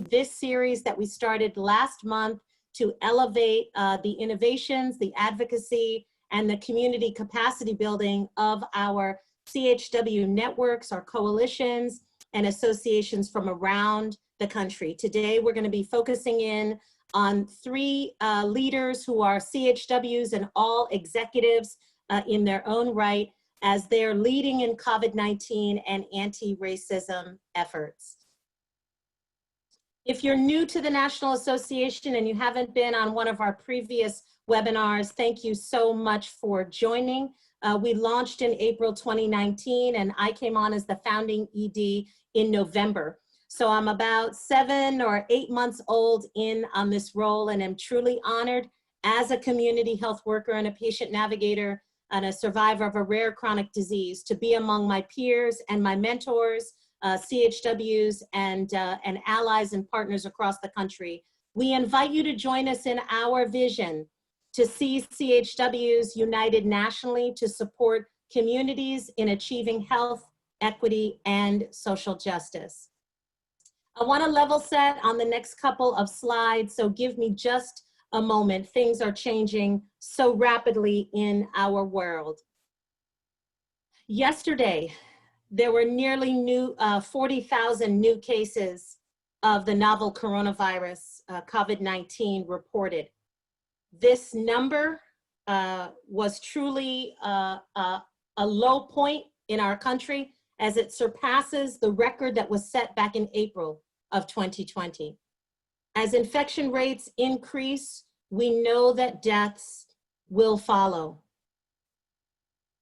this series that we started last month to elevate the innovations, the advocacy, and the community capacity building of our CHW networks, our coalitions, and associations from around the country. Today, we're going to be focusing in on three leaders who are CHWs and all executives in their own right as they're leading in COVID-19 and anti-racism efforts. If you're new to the National Association and you haven't been on one of our previous webinars, thank you so much for joining. We launched in April 2019 and I came on as the founding ED in November. So I'm about 7 or 8 months old in on this role, and I'm truly honored as a community health worker and a patient navigator and a survivor of a rare chronic disease to be among my peers and my mentors, CHWs and allies and partners across the country. We invite you to join us in our vision to see CHWs united nationally to support communities in achieving health, equity, and social justice. I want to level set on the next couple of slides, so give me just a moment. Things are changing so rapidly in our world. Yesterday, there were nearly 40,000 new cases of the novel coronavirus, COVID-19, reported. This number was truly a low point in our country as it surpasses the record that was set back in April of 2020. As infection rates increase, we know that deaths will follow.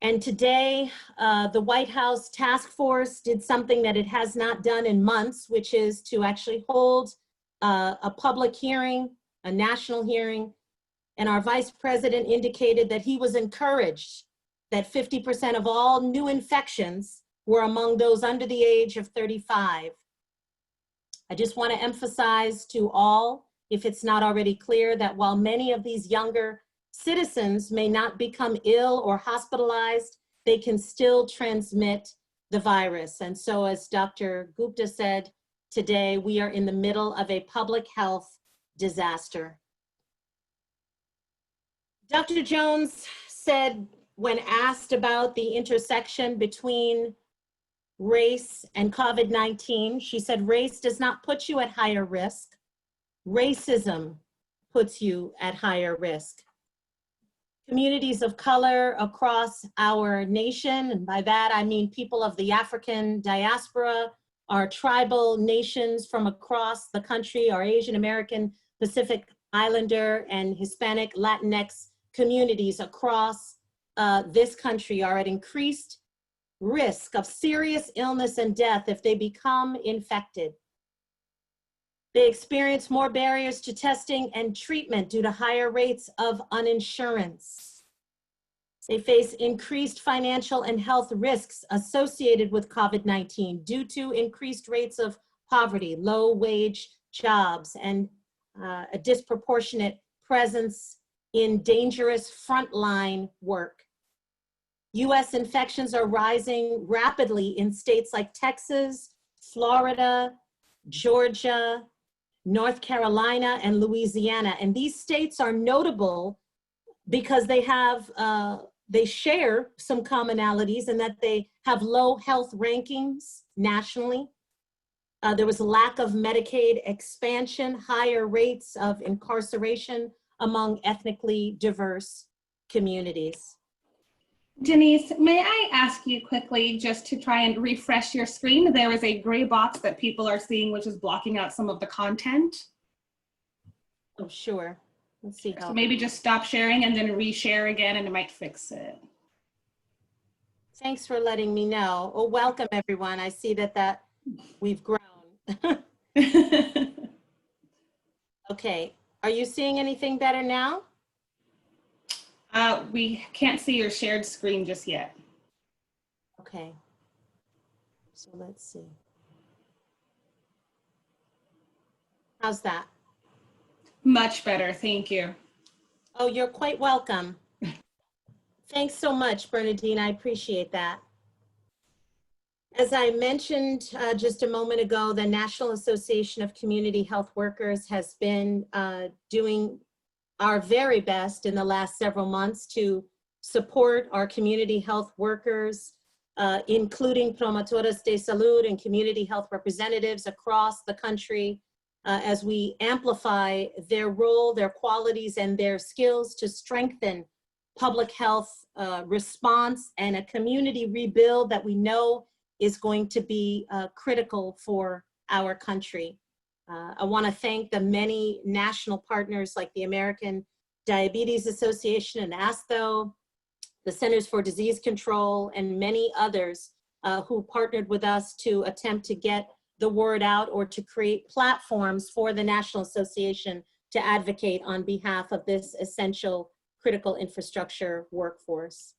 And today, the White House task force did something that it has not done in months, which is to actually hold a public hearing, a national hearing. And our vice president indicated that he was encouraged that 50% of all new infections were among those under the age of 35. I just want to emphasize to all, if it's not already clear, that while many of these younger citizens may not become ill or hospitalized, they can still transmit the virus. And so as Dr. Gupta said today, we are in the middle of a public health disaster. Dr. Jones said when asked about the intersection between race and COVID-19, she said, race does not put you at higher risk. Racism puts you at higher risk. Communities of color across our nation, and by that I mean people of the African diaspora, our tribal nations from across the country, our Asian American, Pacific Islander, and Hispanic Latinx communities across this country are at increased risk of serious illness and death if they become infected. They experience more barriers to testing and treatment due to higher rates of uninsurance. They face increased financial and health risks associated with COVID-19 due to increased rates of poverty, low wage jobs, and a disproportionate presence in dangerous frontline work. US infections are rising rapidly in states like Texas, Florida, Georgia, North Carolina, and Louisiana. And these states are notable because they have, they share some commonalities in that they have low health rankings nationally. There was a lack of Medicaid expansion, higher rates of incarceration among ethnically diverse communities. Denise, may I ask you quickly, just to try and refresh your screen, there is a gray box that people are seeing which is blocking out some of the content. Oh, sure. Let's see. So maybe just stop sharing and then reshare again and it might fix it. Thanks for letting me know. Oh, welcome everyone. I see that we've grown. Okay, are you seeing anything better now? We can't see your shared screen just yet. Okay, so let's see. How's that? Much better, thank you. Oh, you're quite welcome. Thanks so much, Bernadine, I appreciate that. As I mentioned just a moment ago, the National Association of Community Health Workers has been doing our very best in the last several months to support our community health workers, including promotoras de salud and community health representatives across the country, as we amplify their role, their qualities, and their skills to strengthen public health response and a community rebuild that we know is going to be critical for our country. I want to thank the many national partners like the American Diabetes Association and ASTHO, the Centers for Disease Control, and many others who partnered with us to attempt to get the word out or to create platforms for the National Association to advocate on behalf of this essential critical infrastructure workforce.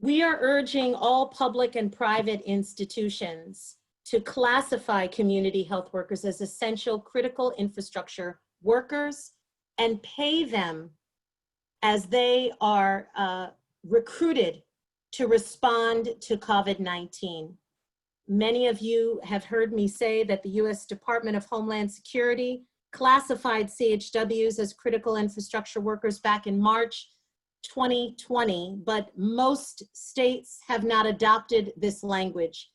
We are urging all public and private institutions to classify community health workers as essential critical infrastructure workers and pay them as they are recruited to respond to COVID-19. Many of you have heard me say that the US Department of Homeland Security classified CHWs as critical infrastructure workers back in March 2020, but most states have not adopted this language,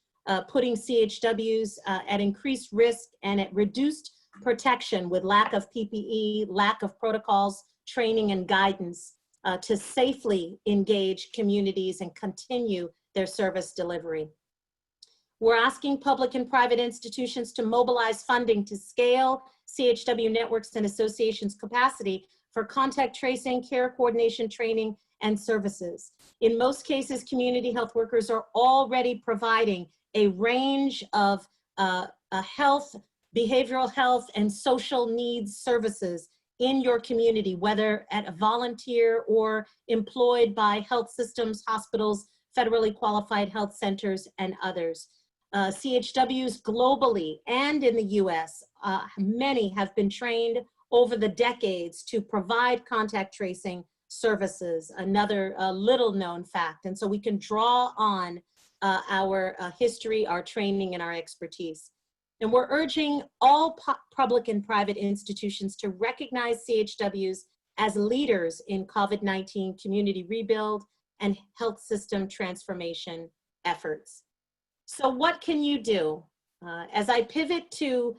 putting CHWs at increased risk and at reduced protection with lack of PPE, lack of protocols, training, and guidance to safely engage communities and continue their service delivery. We're asking public and private institutions to mobilize funding to scale CHW networks and associations' capacity for contact tracing, care coordination, training, and services. In most cases, community health workers are already providing a range of health, behavioral health, and social needs services in your community, whether at a volunteer or employed by health systems, hospitals, federally qualified health centers, and others. CHWs globally and in the US, many have been trained over the decades to provide contact tracing services, another little known fact. And so we can draw on our history, our training, and our expertise. And we're urging all public and private institutions to recognize CHWs as leaders in COVID-19 community rebuild and health system transformation efforts. So what can you do? As I pivot to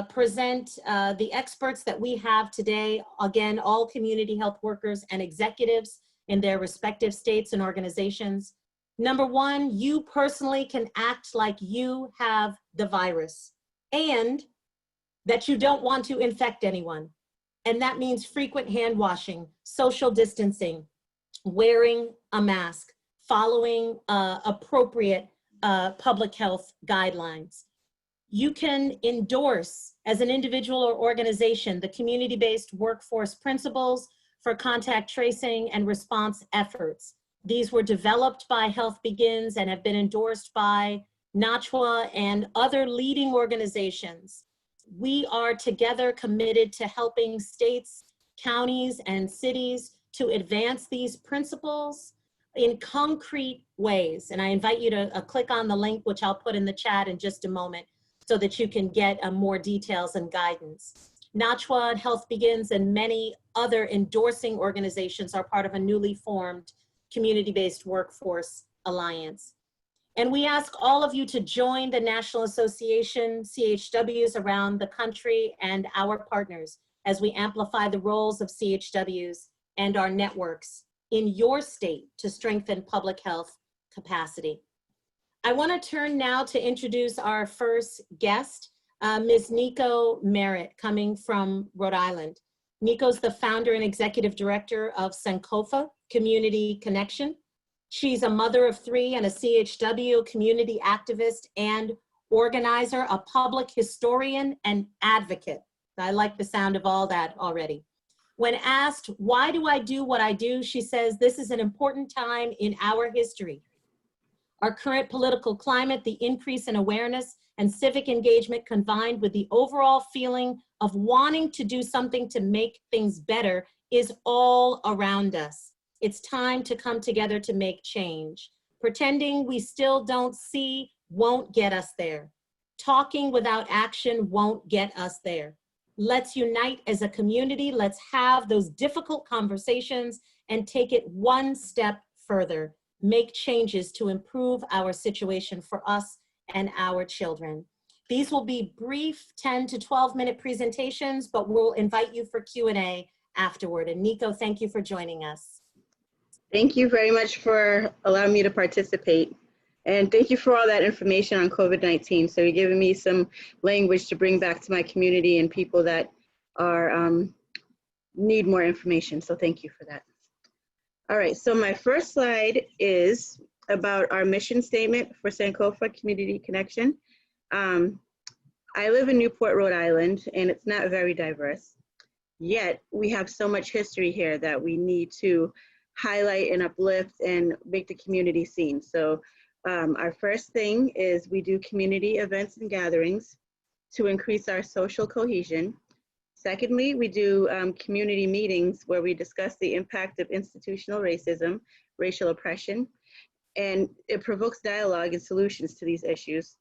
present the experts that we have today, again, all community health workers and executives in their respective states and organizations. Number one, you personally can act like you have the virus and that you don't want to infect anyone. And that means frequent hand washing, social distancing, wearing a mask, following appropriate public health guidelines. You can endorse, as an individual or organization, the community-based workforce principles for contact tracing and response efforts. These were developed by Health Begins and have been endorsed by NACHW and other leading organizations. We are together committed to helping states, counties, and cities to advance these principles in concrete ways. And I invite you to click on the link, which I'll put in the chat in just a moment, so that you can get more details and guidance. NACHW, Health Begins, and many other endorsing organizations are part of a newly formed community-based workforce alliance. And we ask all of you to join the National Association, CHWs around the country, and our partners as we amplify the roles of CHWs and our networks in your state to strengthen public health capacity. I want to turn now to introduce our first guest, Ms. Niko Merritt, coming from Rhode Island. Niko's the founder and executive director of Sankofa Community Connection. She's a mother of 3 and a CHW community activist and organizer, a public historian and advocate. I like the sound of all that already. When asked, why do I do what I do? She says, this is an important time in our history. Our current political climate, the increase in awareness and civic engagement combined with the overall feeling of wanting to do something to make things better is all around us. It's time to come together to make change. Pretending we still don't see won't get us there. Talking without action won't get us there. Let's unite as a community. Let's have those difficult conversations and take it one step further. Make changes to improve our situation for us and our children. These will be brief 10 to 12-minute presentations, but we'll invite you for Q&A afterward. And Niko, thank you for joining us. Thank you very much for allowing me to participate. And thank you for all that information on COVID-19. So you're giving me some language to bring back to my community and people that are need more information. So thank you for that. All right, so my first slide is about our mission statement for Sankofa Community Connection. I live in Newport, Rhode Island, and it's not very diverse. Yet we have so much history here that we need to highlight and uplift and make the community seen. So our first thing is we do community events and gatherings to increase our social cohesion. Secondly, we do community meetings where we discuss the impact of institutional racism, racial oppression, and it provokes dialogue and solutions to these issues.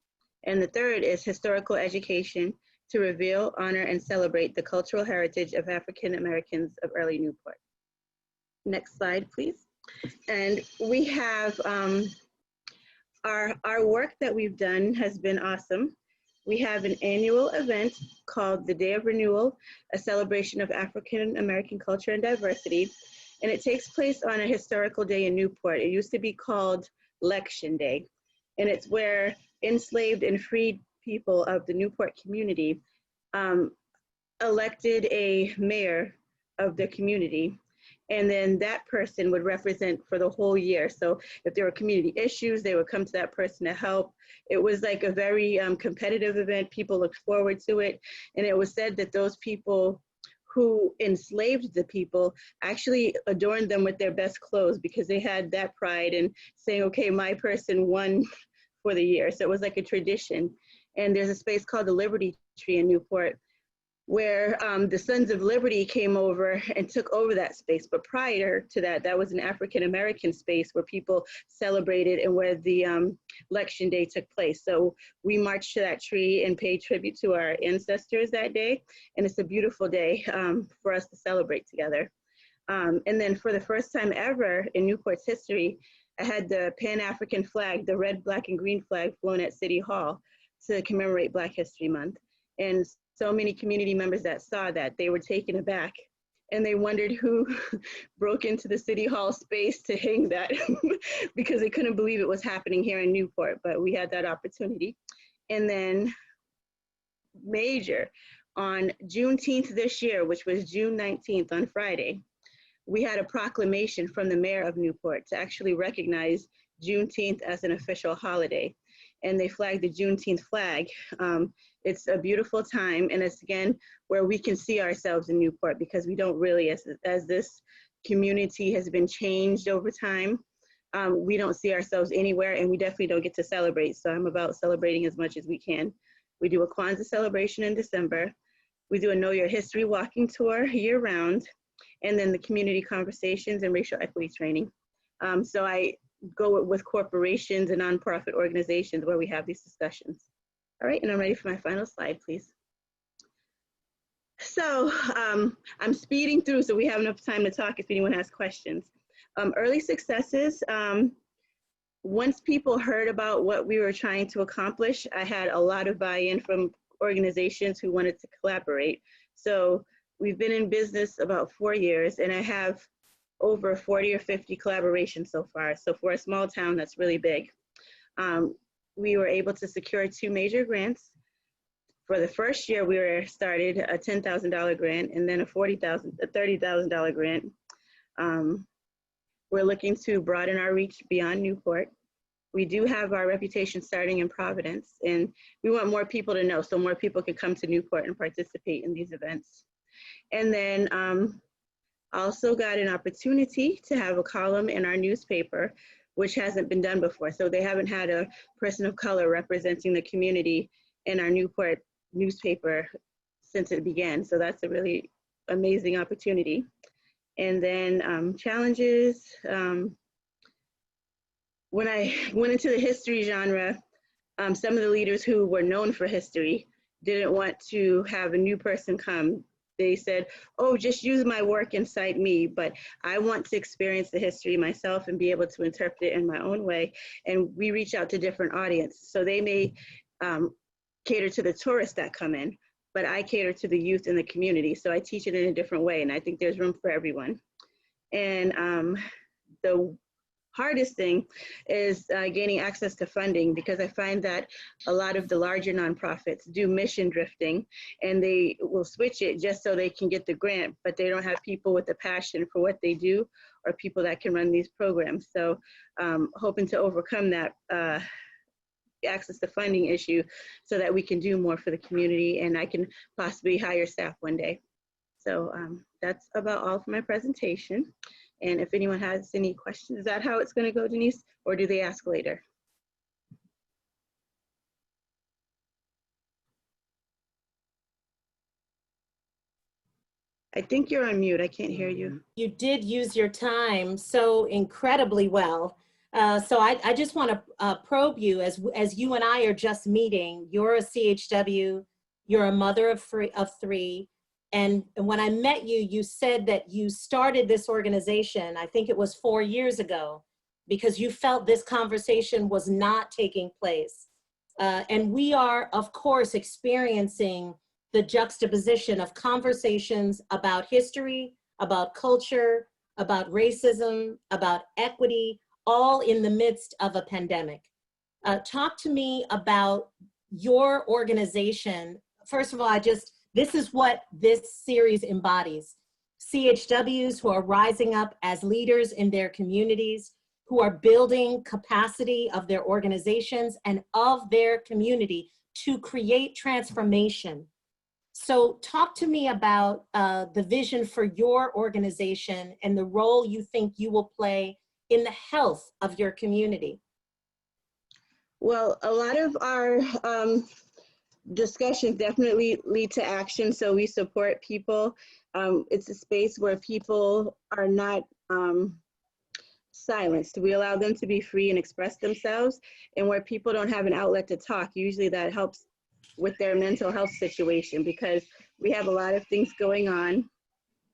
And the third is historical education to reveal, honor, and celebrate the cultural heritage of African Americans of early Newport. Next slide, please. And we have our work that we've done has been awesome. We have an annual event called the Day of Renewal, a celebration of African American culture and diversity. And it takes place on a historical day in Newport. It used to be called Election Day. And it's where enslaved and freed people of the Newport community elected a mayor of the community. And then that person would represent for the whole year. So if there were community issues, they would come to that person to help. It was like a very competitive event. People looked forward to it. And it was said that those people who enslaved the people actually adorned them with their best clothes because they had that pride in saying, okay, my person won for the year. So it was like a tradition. And there's a space called the Liberty Tree in Newport where the Sons of Liberty came over and took over that space. But prior to that, that was an African American space where people celebrated and where the election day took place. So we marched to that tree and paid tribute to our ancestors that day. And it's a beautiful day for us to celebrate together. And then for the first time ever in Newport's history, I had the Pan-African flag, the red, black, and green flag flown at City Hall to commemorate Black History Month. And so many community members that saw that, they were taken aback and they wondered who broke into the City Hall space to hang that because they couldn't believe it was happening here in Newport, but we had that opportunity. And then major, on Juneteenth this year, which was June 19th on Friday, we had a proclamation from the mayor of Newport to actually recognize Juneteenth as an official holiday. And they flagged the Juneteenth flag. It's a beautiful time, and it's again where we can see ourselves in Newport because we don't really, as this community has been changed over time, we don't see ourselves anywhere, and we definitely don't get to celebrate. So I'm about celebrating as much as we can. We do a Kwanzaa celebration in December. We do a Know Your History walking tour year round, and then the community conversations and racial equity training. So I go with corporations and nonprofit organizations where we have these discussions. All right, and I'm ready for my final slide, please. So I'm speeding through so we have enough time to talk if anyone has questions. Early successes, once people heard about what we were trying to accomplish, I had a lot of buy-in from organizations who wanted to collaborate. So we've been in business about 4 years, and I have over 40 or 50 collaborations so far. So for a small town, that's really big. We were able to secure 2 major grants. For the first year, we were started a $10,000 grant and then a $30,000 grant. We're looking to broaden our reach beyond Newport. We do have our reputation starting in Providence, and we want more people to know so more people can come to Newport and participate in these events. And then also got an opportunity to have a column in our newspaper, which hasn't been done before. So they haven't had a person of color representing the community in our Newport newspaper since it began. So that's a really amazing opportunity. And then challenges. when I went into the history genre, some of the leaders who were known for history didn't want to have a new person come. They said, oh, just use my work and cite me, but I want to experience the history myself and be able to interpret it in my own way. And we reach out to different audiences. So they may cater to the tourists that come in, but I cater to the youth in the community. So I teach it in a different way, and I think there's room for everyone. And the hardest thing is gaining access to funding, because I find that a lot of the larger nonprofits do mission drifting, and they will switch it just so they can get the grant, but they don't have people with the passion for what they do or people that can run these programs. So hoping to overcome that access to funding issue so that we can do more for the community, and I can possibly hire staff one day. So that's about all for my presentation. And if anyone has any questions, is that how it's going to go, Denise, or do they ask later? I think you're on mute. I can't hear you. You did use your time so incredibly well. So I just want to probe you as you and I are just meeting. You're a CHW, you're a mother of three. And when I met you, you said that you started this organization, I think it was 4 years ago, because you felt this conversation was not taking place. And we are, of course, experiencing the juxtaposition of conversations about history, about culture, about racism, about equity, all in the midst of a pandemic. Talk to me about your organization. First of all, this is what this series embodies. CHWs who are rising up as leaders in their communities, who are building capacity of their organizations and of their community to create transformation. So talk to me about the vision for your organization and the role you think you will play in the health of your community. Well, a lot of our discussions definitely lead to action. So we support people. It's a space where people are not silenced. We allow them to be free and express themselves, and where people don't have an outlet to talk, usually that helps with their mental health situation, because we have a lot of things going on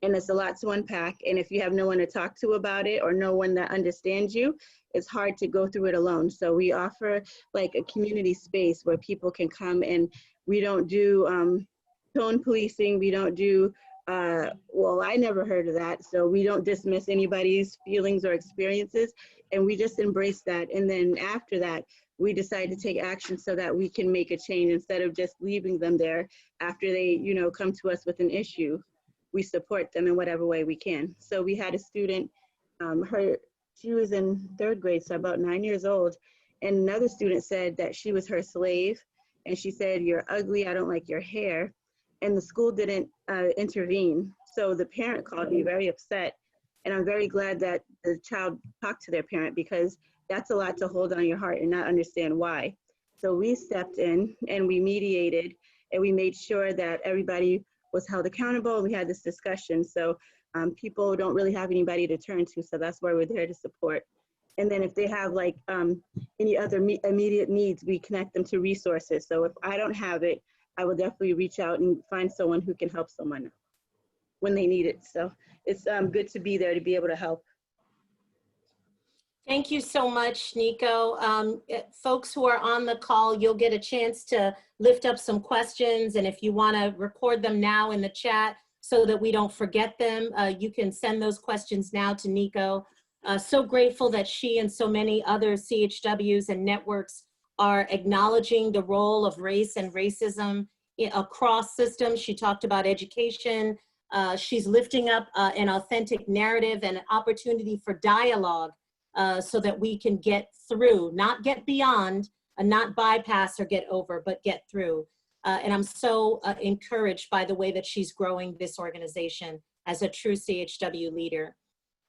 and it's a lot to unpack. And if you have no one to talk to about it or no one that understands you, it's hard to go through it alone. So we offer like a community space where people can come, and we don't do tone policing. We don't do, well, I never heard of that. So we don't dismiss anybody's feelings or experiences, and we just embrace that. And then after that, we decide to take action so that we can make a change instead of just leaving them there after they, come to us with an issue. We support them in whatever way we can. So we had a student, she was in 3rd grade, so about 9 years old, and another student said that she was her slave, and she said, "You're ugly, I don't like your hair," and the school didn't intervene. So the parent called me very upset, and I'm very glad that the child talked to their parent, because that's a lot to hold on your heart and not understand why. So we stepped in and we mediated, and we made sure that everybody was held accountable. We had this discussion. So people don't really have anybody to turn to. So that's why we're there to support. And then if they have like any other immediate needs, we connect them to resources. So if I don't have it, I will definitely reach out and find someone who can help someone when they need it. So it's good to be there to be able to help. Thank you so much, Nico. Folks who are on the call, you'll get a chance to lift up some questions, and if you want to record them now in the chat so that we don't forget them, you can send those questions now to Nico. So grateful that she and so many other CHWs and networks are acknowledging the role of race and racism across systems. She talked about education. She's lifting up an authentic narrative and an opportunity for dialogue, so that we can get through, not get beyond, not bypass or get over, but get through. And I'm so encouraged by the way that she's growing this organization as a true CHW leader.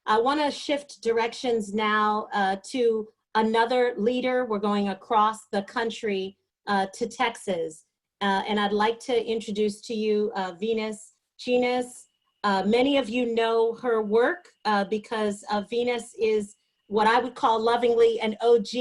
I want to shift directions now to another leader. We're going across the country to Texas. And I'd like to introduce to you Venus Chinas. Many of you know her work because Venus is what I would call lovingly an OG,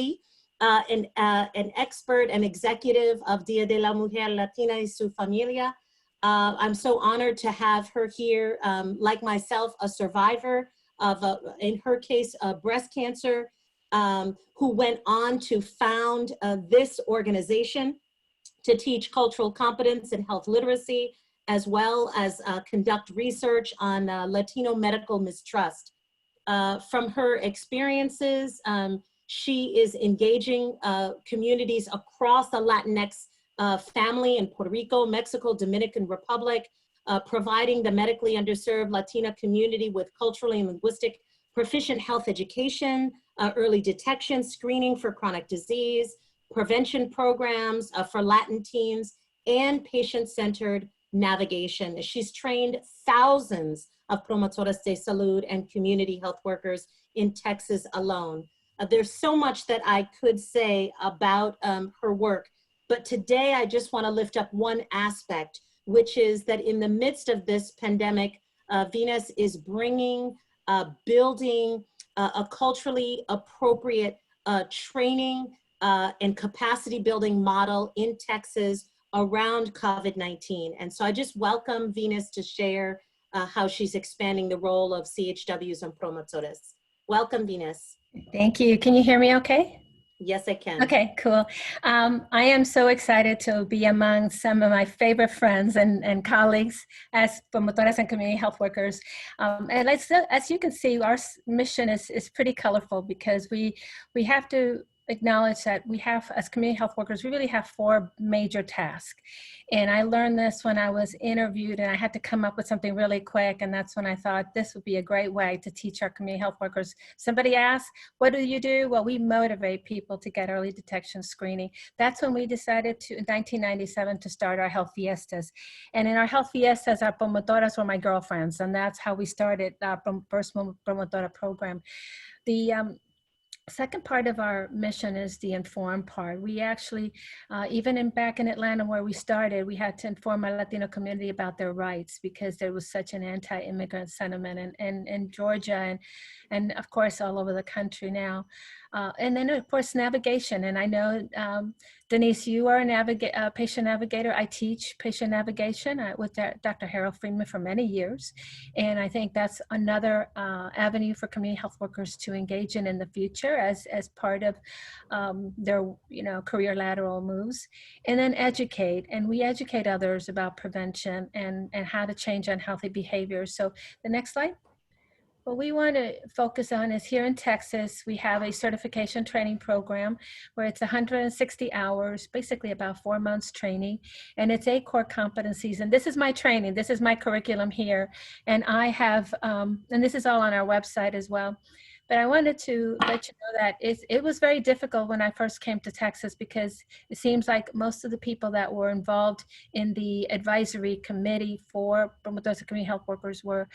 an expert and executive of Dia de la Mujer Latina y su Familia. I'm so honored to have her here, like myself, a survivor of, in her case, breast cancer, who went on to found this organization to teach cultural competence and health literacy, as well as conduct research on Latino medical mistrust. From her experiences, she is engaging communities across the Latinx family in Puerto Rico, Mexico, Dominican Republic, providing the medically underserved Latina community with culturally and linguistic proficient health education, early detection, screening for chronic disease, prevention programs for Latin teens, and patient-centered navigation. She's trained thousands of promotoras de salud and community health workers in Texas alone. There's so much that I could say about her work, but today I just want to lift up one aspect, which is that in the midst of this pandemic, Venus is bringing, building a culturally appropriate training and capacity building model in Texas around COVID-19. And so I just welcome Venus to share how she's expanding the role of CHWs and promotores. Welcome, Venus. Thank you. Can you hear me okay? Yes, I can. Okay, cool. I am so excited to be among some of my favorite friends and colleagues as promotoras and community health workers. And as you can see, our mission is pretty colorful because we have to acknowledge that we have, as community health workers, we really have 4 major tasks. And I learned this when I was interviewed and I had to come up with something really quick. And that's when I thought this would be a great way to teach our community health workers. Somebody asked, what do you do? Well, we motivate people to get early detection screening. That's when we decided to, in 1997, to start our health fiestas. And in our health fiestas, our promotoras were my girlfriends. And that's how we started our first promotora program. The second part of our mission is the inform part. We actually, even back in Atlanta where we started, we had to inform our Latino community about their rights because there was such an anti-immigrant sentiment in Georgia and of course all over the country now. And then of course navigation. And I know, Denise, you are a patient navigator. I teach patient navigation with Dr. Harold Friedman for many years. And I think that's another avenue for community health workers to engage in the future as part of their career lateral moves. And then educate, and we educate others about prevention and how to change unhealthy behaviors. So the next slide. What we want to focus on is here in Texas, we have a certification training program where it's 160 hours, basically about 4 months training, and it's 8 core competencies. And this is my training, this is my curriculum here. And I have, and this is all on our website as well. But I wanted to let you know that it was very difficult when I first came to Texas because it seems like most of the people that were involved in the advisory committee for promoters and community health workers were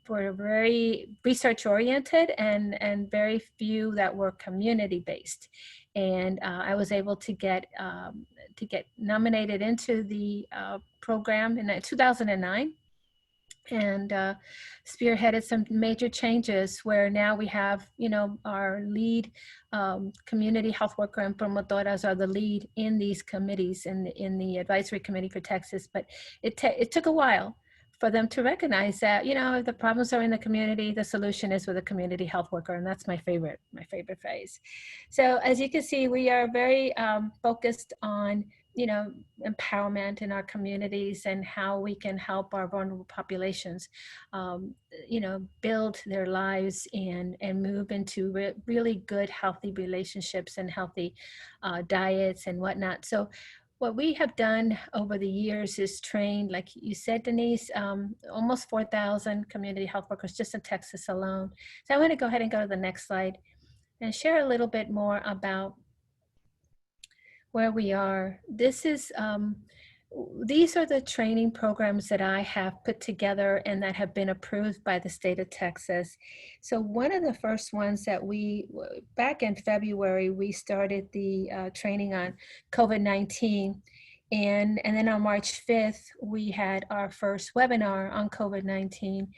very research oriented and very few that were community based. And I was able to get nominated into the program in 2009. And spearheaded some major changes where now we have, our lead community health worker and promotoras are the lead in these committees in the advisory committee for Texas. But it took a while for them to recognize that, if the problems are in the community, the solution is with a community health worker. And that's my favorite phrase. So as you can see, we are very focused on empowerment in our communities and how we can help our vulnerable populations, build their lives and move into really good, healthy relationships and healthy diets and whatnot. So what we have done over the years is trained, like you said, Denise, almost 4,000 community health workers just in Texas alone. So I want to go ahead and go to the next slide and share a little bit more about where we are. These are the training programs that I have put together and that have been approved by the state of Texas. So one of the first ones that back in February, we started the training on COVID-19. And then on March 5th, we had our first webinar on COVID-19.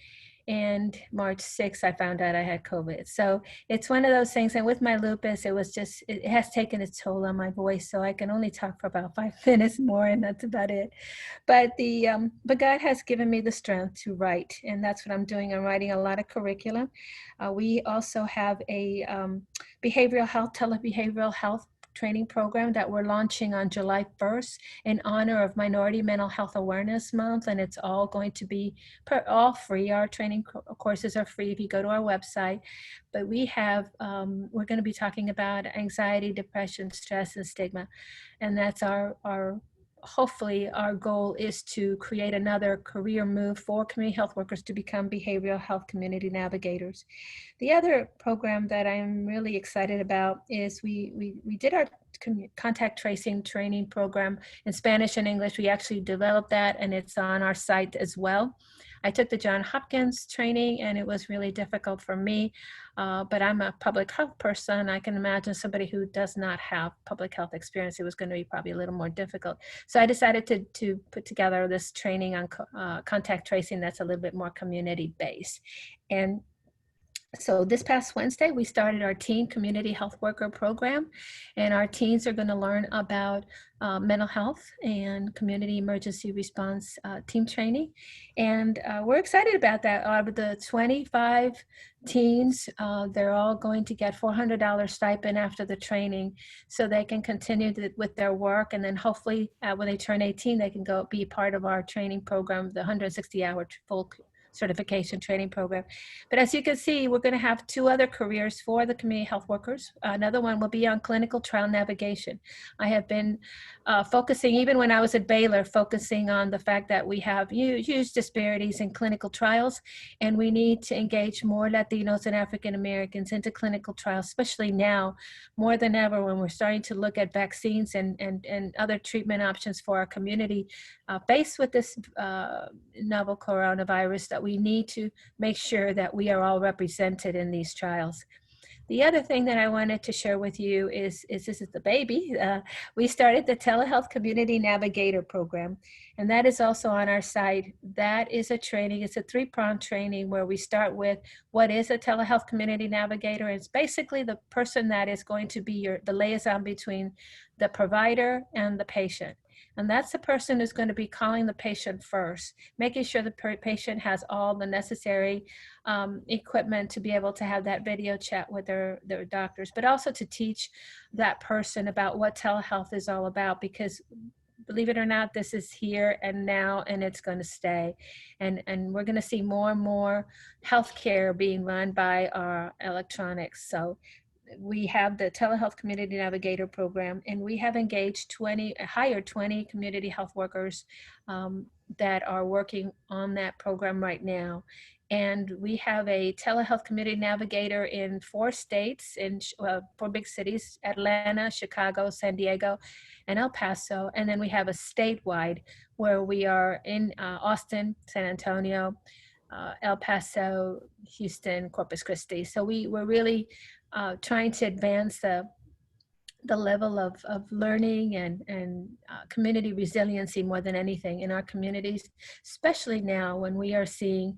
and March 6th, I found out I had COVID. So it's one of those things. And with my lupus, it has taken its toll on my voice. So I can only talk for about 5 minutes more, and that's about it. But God has given me the strength to write, and that's what I'm doing. I'm writing a lot of curriculum. We also have a telebehavioral health training program that we're launching on July 1st in honor of Minority Mental Health Awareness Month, and it's all going to be all free. Our training courses are free if you go to our website. But we have, we're going to be talking about anxiety, depression, stress, and stigma, and that's hopefully our goal is to create another career move for community health workers to become behavioral health community navigators. The other program that I'm really excited about is we did our contact tracing training program in Spanish and English. We actually developed that, and it's on our site as well. I took the Johns Hopkins training, and it was really difficult for me, but I'm a public health person. I can imagine somebody who does not have public health experience, it was going to be probably a little more difficult. So I decided to put together this training on contact tracing that's a little bit more community-based. And so this past Wednesday, we started our teen community health worker program, and our teens are going to learn about mental health and community emergency response team training. And we're excited about that. Out of the 25 teens, they're all going to get $400 stipend after the training so they can continue with their work. And then hopefully when they turn 18, they can go be part of our training program, the 160-hour full certification training program. But as you can see, we're going to have 2 other careers for the community health workers. Another one will be on clinical trial navigation. I have been focusing, even when I was at Baylor, focusing on the fact that we have huge disparities in clinical trials, and we need to engage more Latinos and African Americans into clinical trials, especially now more than ever when we're starting to look at vaccines and other treatment options for our community faced with this novel coronavirus, that we need to make sure that we are all represented in these trials. The other thing that I wanted to share with you is this is the baby. We started the Telehealth Community Navigator program, and that is also on our site. That is a training. It's a 3-pronged training where we start with what is a telehealth community navigator. It's basically the person that is going to be the liaison between the provider and the patient. And that's the person who's going to be calling the patient first, making sure the patient has all the necessary equipment to be able to have that video chat with their doctors, but also to teach that person about what telehealth is all about, because believe it or not, this is here and now, and it's going to stay. And we're going to see more and more healthcare being run by our electronics. So we have the Telehealth Community Navigator program, and we have hired 20 community health workers that are working on that program right now. And we have a Telehealth Community Navigator in 4 states, in 4 big cities: Atlanta, Chicago, San Diego, and El Paso. And then we have a statewide where we are in Austin, San Antonio, El Paso, Houston, Corpus Christi. So we're really trying to advance the level of learning and community resiliency more than anything in our communities, especially now when we are seeing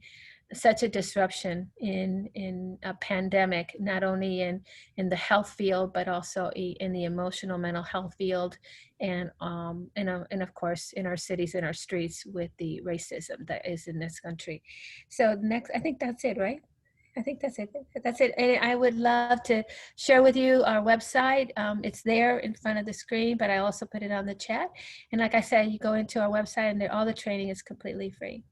such a disruption in a pandemic, not only in the health field, but also in the emotional mental health field, and of course in our cities and our streets with the racism that is in this country. So next, I think that's it, right? I think that's it. That's it. And I would love to share with you our website. It's there in front of the screen, but I also put it on the chat. And like I said, you go into our website and all the training is completely free.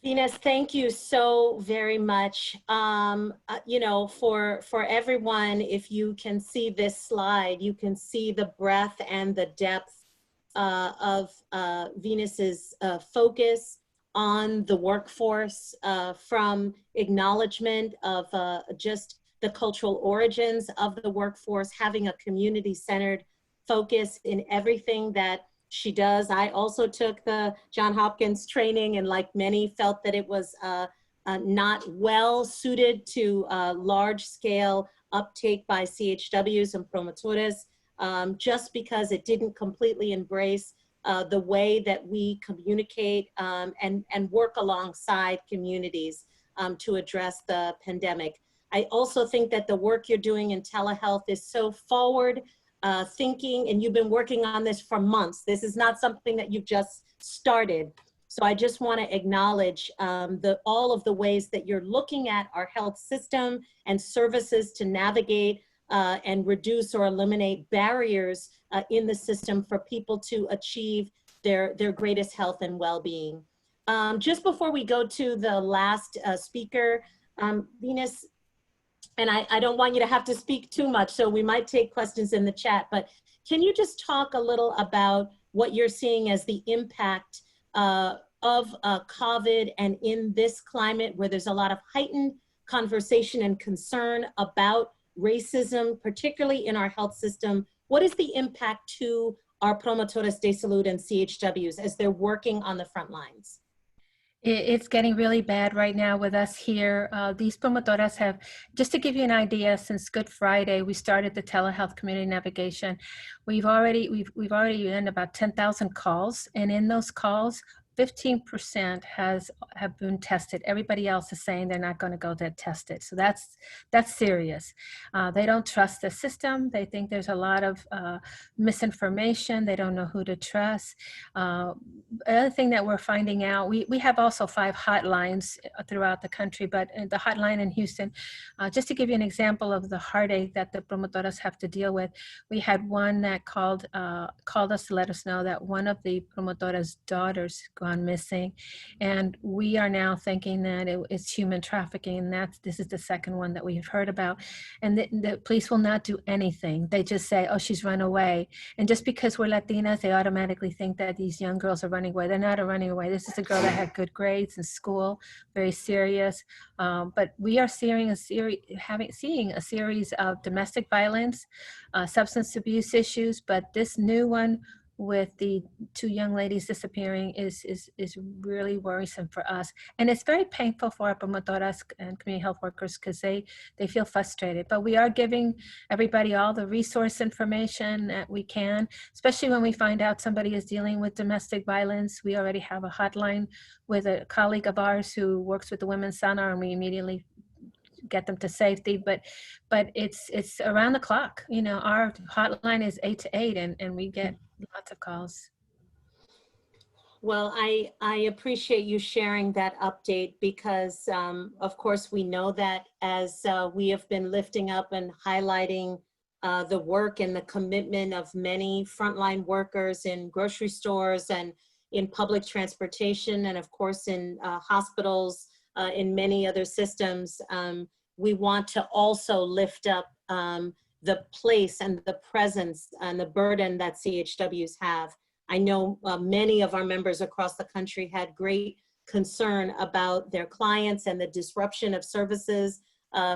Venus, thank you so very much. You know, for everyone, if you can see this slide, you can see the breadth and the depth of Venus's focus on the workforce, from acknowledgement of just the cultural origins of the workforce, having a community-centered focus in everything that she does. I also took the Johns Hopkins training, and like many felt that it was not well suited to large-scale uptake by CHWs and promotores, just because it didn't completely embrace the way that we communicate and work alongside communities to address the pandemic. I also think that the work you're doing in telehealth is so forward thinking, and you've been working on this for months. This is not something that you've just started. So I just want to acknowledge all of the ways that you're looking at our health system and services to navigate and reduce or eliminate barriers in the system for people to achieve their greatest health and well-being. Just before we go to the last speaker, Venus, and I don't want you to have to speak too much, so we might take questions in the chat, but can you just talk a little about what you're seeing as the impact of COVID, and in this climate where there's a lot of heightened conversation and concern about racism, particularly in our health system? What is the impact to our promotoras de salud and CHWs as they're working on the front lines? It's getting really bad right now with us here. These promotoras have, just to give you an idea, since Good Friday, we started the telehealth community navigation. We've already done about 10,000 calls, and in those calls, 15% have been tested. Everybody else is saying they're not going to go get tested. So that's serious. They don't trust the system. They think there's a lot of misinformation. They don't know who to trust. Another thing that we're finding out, we have also 5 hotlines throughout the country, but the hotline in Houston, just to give you an example of the heartache that the promotoras have to deal with, we had one that called us to let us know that one of the promotoras' daughters gone missing, and we are now thinking that it's human trafficking, and this is the second one that we've heard about. And the police will not do anything. They just say, oh, she's run away. And just because we're Latinas, they automatically think that these young girls are running away. They're not running away. This is a girl that had good grades in school, very serious. But we are seeing a series of domestic violence, substance abuse issues, but this new one with the 2 young ladies disappearing is really worrisome for us. And it's very painful for our promotoras and community health workers because they feel frustrated. But we are giving everybody all the resource information that we can, especially when we find out somebody is dealing with domestic violence. We already have a hotline with a colleague of ours who works with the Women's Center, and we immediately get them to safety, but it's around the clock. You know, our hotline is 8 to 8, and we get lots of calls. Well, I appreciate you sharing that update because, of course, we know that as we have been lifting up and highlighting the work and the commitment of many frontline workers in grocery stores and in public transportation, and of course in hospitals, in many other systems, we want to also lift up the place and the presence and the burden that CHWs have. I know many of our members across the country had great concern about their clients and the disruption of services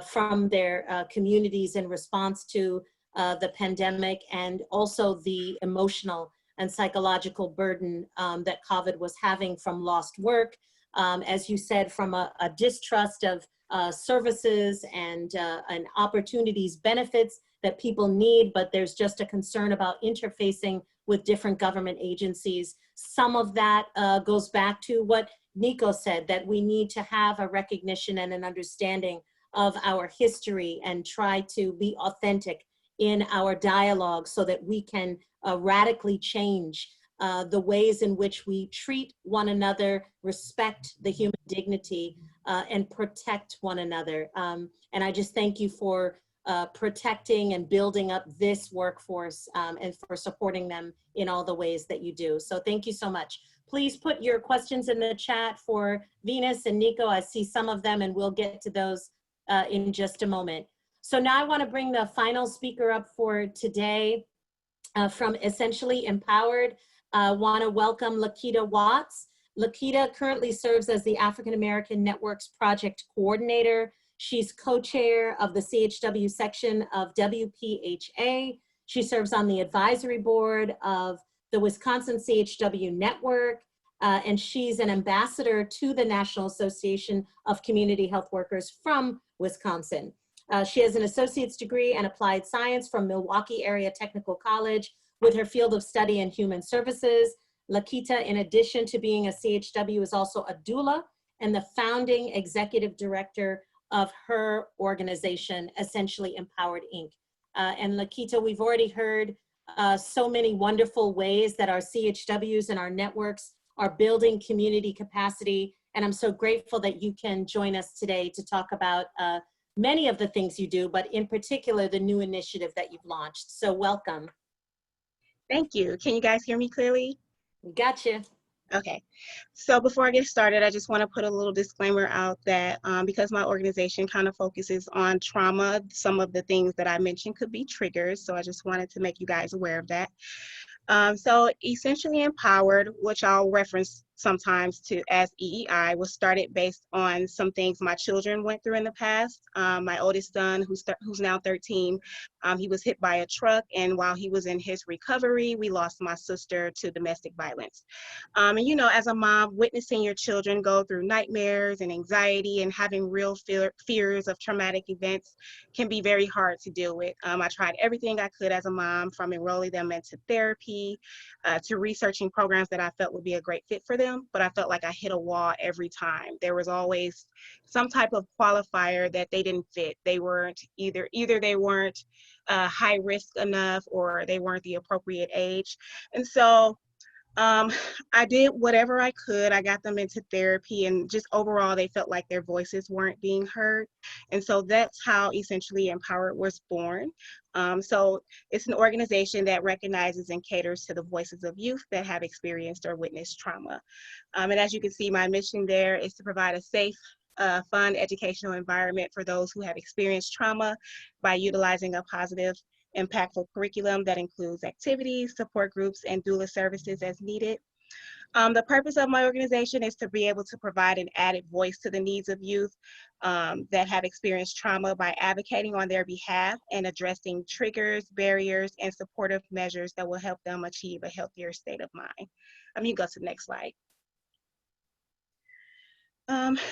from their communities in response to the pandemic, and also the emotional and psychological burden that COVID was having from lost work, as you said, from a distrust of services and opportunities, benefits that people need, but there's just a concern about interfacing with different government agencies. Some of that goes back to what Niko said, that we need to have a recognition and an understanding of our history and try to be authentic in our dialogue so that we can radically change the ways in which we treat one another, respect the human dignity, and protect one another. And I just thank you for protecting and building up this workforce and for supporting them in all the ways that you do. So thank you so much. Please put your questions in the chat for Venus and Niko. I see some of them, and we'll get to those in just a moment. So now I want to bring the final speaker up for today from Essentially Empowered. I want to welcome Lakeeta Watts. Lakeeta currently serves as the African American Networks Project Coordinator. She's co-chair of the CHW section of WPHA. She serves on the advisory board of the Wisconsin CHW Network, and she's an ambassador to the National Association of Community Health Workers from Wisconsin. She has an associate's degree in applied science from Milwaukee Area Technical College with her field of study in human services. Lakeeta, in addition to being a CHW, is also a doula and the founding executive director of her organization, Essentially Empowered, Inc. And Lakeeta, we've already heard so many wonderful ways that our CHWs and our networks are building community capacity. And I'm so grateful that you can join us today to talk about many of the things you do, but in particular, the new initiative that you've launched. So welcome. Thank you. Can you guys hear me clearly? Gotcha. Okay. So before I get started, I just want to put a little disclaimer out that because my organization kind of focuses on trauma, some of the things that I mentioned could be triggers. So I just wanted to make you guys aware of that. So Essentially Empowered, which I'll reference sometimes to as EEI, was started based on some things my children went through in the past. My oldest son, who's now 13, he was hit by a truck, and while he was in his recovery, we lost my sister to domestic violence. And you know, as a mom, witnessing your children go through nightmares and anxiety and having real fears of traumatic events can be very hard to deal with. I tried everything I could as a mom, from enrolling them into therapy to researching programs that I felt would be a great fit for them, but I felt like I hit a wall every time. There was always some type of qualifier that they didn't fit. They weren't either they weren't high risk enough, or they weren't the appropriate age. And so I did whatever I could. I got them into therapy, and just overall, they felt like their voices weren't being heard. And so that's how Essentially Empowered was born. So it's an organization that recognizes and caters to the voices of youth that have experienced or witnessed trauma. And as you can see, my mission there is to provide a safe, fun, educational environment for those who have experienced trauma by utilizing a positive, impactful curriculum that includes activities, support groups, and doula services as needed. The purpose of my organization is to be able to provide an added voice to the needs of youth that have experienced trauma by advocating on their behalf and addressing triggers, barriers, and supportive measures that will help them achieve a healthier state of mind. You can go to the next slide.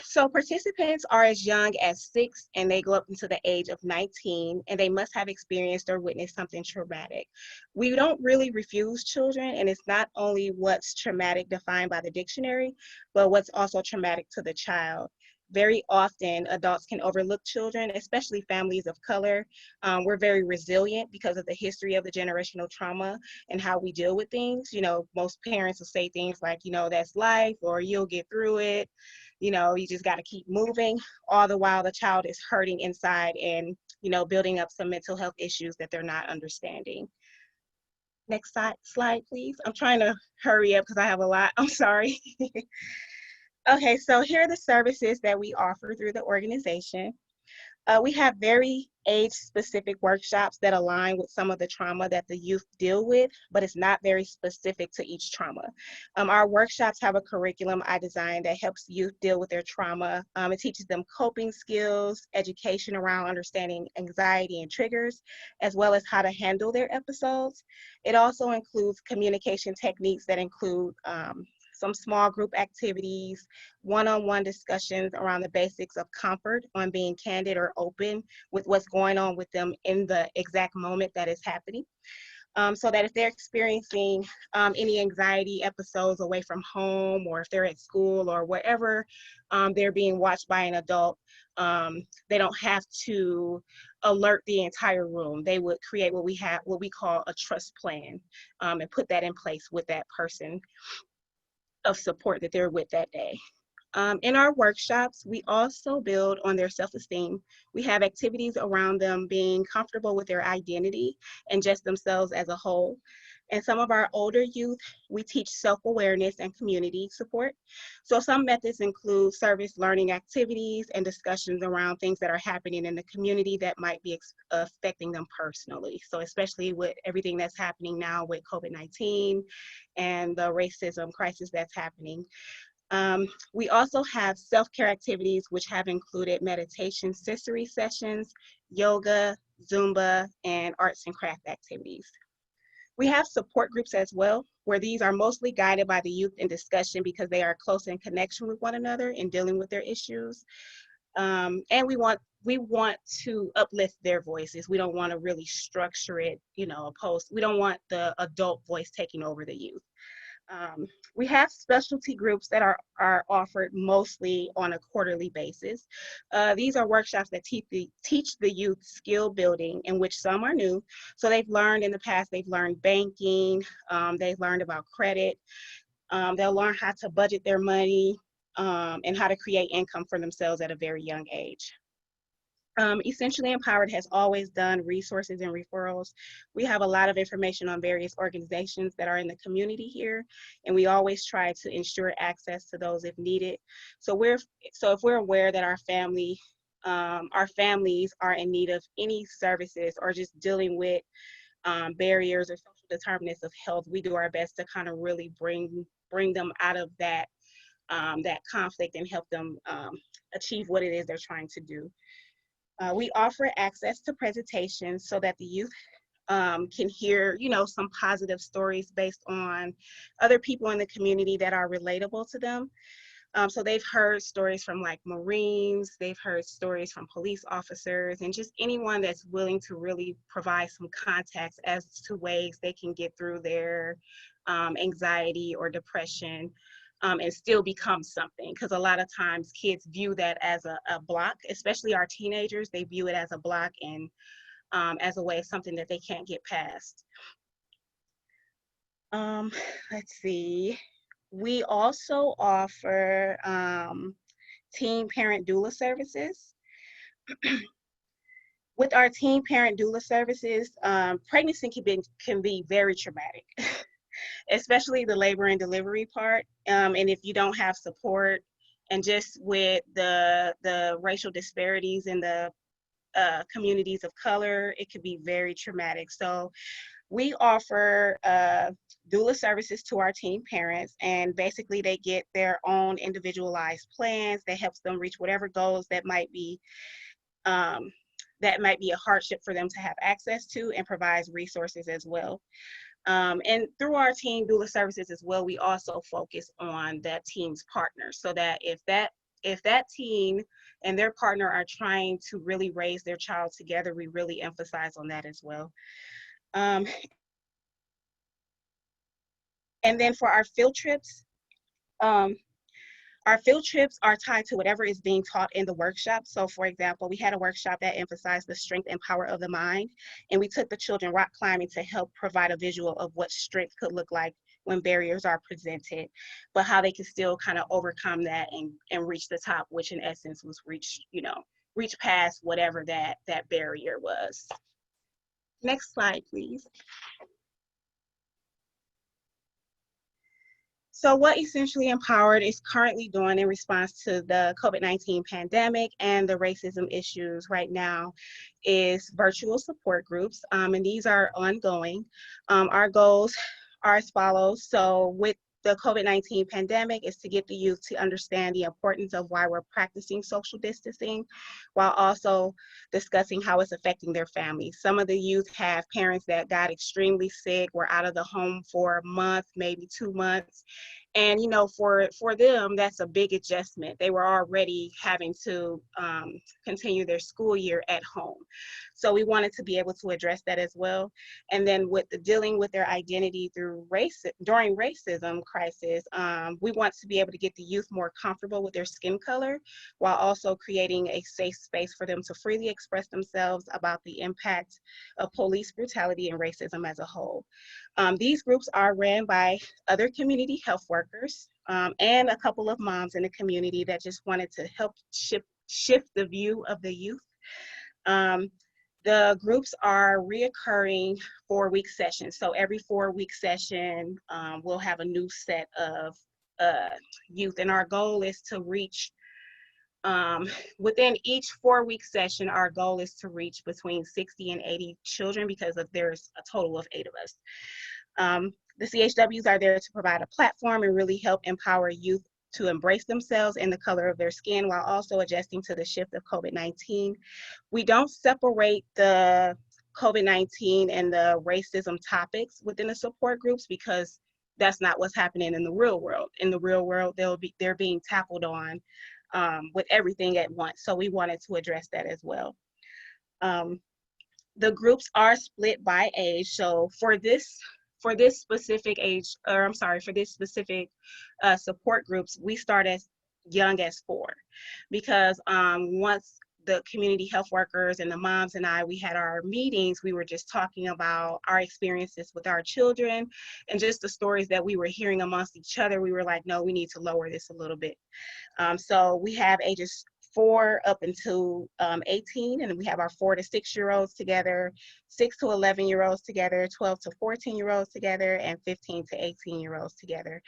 So participants are as young as 6, and they go up until the age of 19, and they must have experienced or witnessed something traumatic. We don't really refuse children, and it's not only what's traumatic defined by the dictionary, but what's also traumatic to the child. Very often, adults can overlook children, especially families of color. We're very resilient because of the history of the generational trauma and how we deal with things. You know, most parents will say things like, you know, that's life, or you'll get through it. You know, you just got to keep moving, all the while the child is hurting inside and, you know, building up some mental health issues that they're not understanding. Next slide, please. I'm trying to hurry up because I have a lot. I'm sorry. Okay, so here are the services that we offer through the organization. We have very age-specific workshops that align with some of the trauma that the youth deal with, but it's not very specific to each trauma. Our workshops have a curriculum I designed that helps youth deal with their trauma. It teaches them coping skills, education around understanding anxiety and triggers, as well as how to handle their episodes. It also includes communication techniques that include some small group activities, one-on-one discussions around the basics of comfort, on being candid or open with what's going on with them in the exact moment that is happening. So that if they're experiencing any anxiety episodes away from home, or if they're at school or wherever they're being watched by an adult, they don't have to alert the entire room. They would create what we call a trust plan, and put that in place with that person of support that they're with that day. In our workshops, we also build on their self-esteem. We have activities around them being comfortable with their identity and just themselves as a whole. And some of our older youth, we teach self-awareness and community support. So some methods include service learning activities and discussions around things that are happening in the community that might be affecting them personally. So especially with everything that's happening now with COVID-19 and the racism crisis that's happening. We also have self-care activities, which have included meditation sensory sessions, yoga, Zumba, and arts and craft activities. We have support groups as well, where these are mostly guided by the youth in discussion because they are close in connection with one another in dealing with their issues. And we want to uplift their voices. We don't want to really structure it, you know, we don't want the adult voice taking over the youth. We have specialty groups that are offered mostly on a quarterly basis. These are workshops that teach the youth skill building, in which some are new. So they've learned in the past, they've learned banking, they've learned about credit, they'll learn how to budget their money, and how to create income for themselves at a very young age. Essentially Empowered has always done resources and referrals. We have a lot of information on various organizations that are in the community here, and we always try to ensure access to those if needed. So if we're aware that our families are in need of any services or just dealing with barriers or social determinants of health, we do our best to kind of really bring them out of that conflict and help them achieve what it is they're trying to do. We offer access to presentations so that the youth can hear, some positive stories based on other people in the community that are relatable to them. So they've heard stories from like Marines, they've heard stories from police officers, and just anyone that's willing to really provide some context as to ways they can get through their anxiety or depression. And still become something, because a lot of times kids view that as a block, especially our teenagers. They view it as a block and as a way of something that they can't get past. Let's see. We also offer teen parent doula services. With our teen parent doula services, pregnancy can be very traumatic. Especially the labor and delivery part. And if you don't have support, and just with the racial disparities in the communities of color, it could be very traumatic. So we offer doula services to our teen parents, and basically they get their own individualized plans that helps them reach whatever goals that might be a hardship for them to have access to, and provides resources as well. And through our teen doula services as well, we also focus on that teen's partner, so that if that teen and their partner are trying to really raise their child together, we really emphasize on that as well. And then for our field trips, our field trips are tied to whatever is being taught in the workshop. So for example, we had a workshop that emphasized the strength and power of the mind, and we took the children rock climbing to help provide a visual of what strength could look like when barriers are presented, but how they could still kind of overcome that and reach the top, which in essence was reach past whatever that barrier was. Next slide, please. So what Essentially Empowered is currently doing in response to the COVID-19 pandemic and the racism issues right now is virtual support groups, and these are ongoing. Our goals are as follows. So with the COVID-19 pandemic is to get the youth to understand the importance of why we're practicing social distancing, while also discussing how it's affecting their families. Some of the youth have parents that got extremely sick, were out of the home for a month, maybe 2 months. And for them, that's a big adjustment. They were already having to continue their school year at home. So we wanted to be able to address that as well. And then with the dealing with their identity during racism crisis, we want to be able to get the youth more comfortable with their skin color, while also creating a safe space for them to freely express themselves about the impact of police brutality and racism as a whole. These groups are ran by other community health workers and a couple of moms in the community that just wanted to help shift the view of the youth. The groups are reoccurring 4-week sessions. So every 4-week session, we'll have a new set of youth, and our goal is to reach within each 4-week session, our goal is to reach between 60 and 80 children, because there's a total of 8 of us. The CHWs are there to provide a platform and really help empower youth to embrace themselves and the color of their skin, while also adjusting to the shift of COVID-19. We don't separate the COVID-19 and the racism topics within the support groups, because that's not what's happening in the real world. In the real world, they're being tackled on with everything at once. So we wanted to address that as well. The groups are split by age. So for this for this specific age, or I'm sorry, for this specific support groups, we start as young as 4, because once the community health workers and the moms and we had our meetings, we were just talking about our experiences with our children and just the stories that we were hearing amongst each other. We were like, no, we need to lower this a little bit. So we have ages 4 up until 18, and we have our 4 to 6-year-olds together, 6 to 11-year-olds together, 12 to 14-year-olds together, and 15 to 18-year-olds together.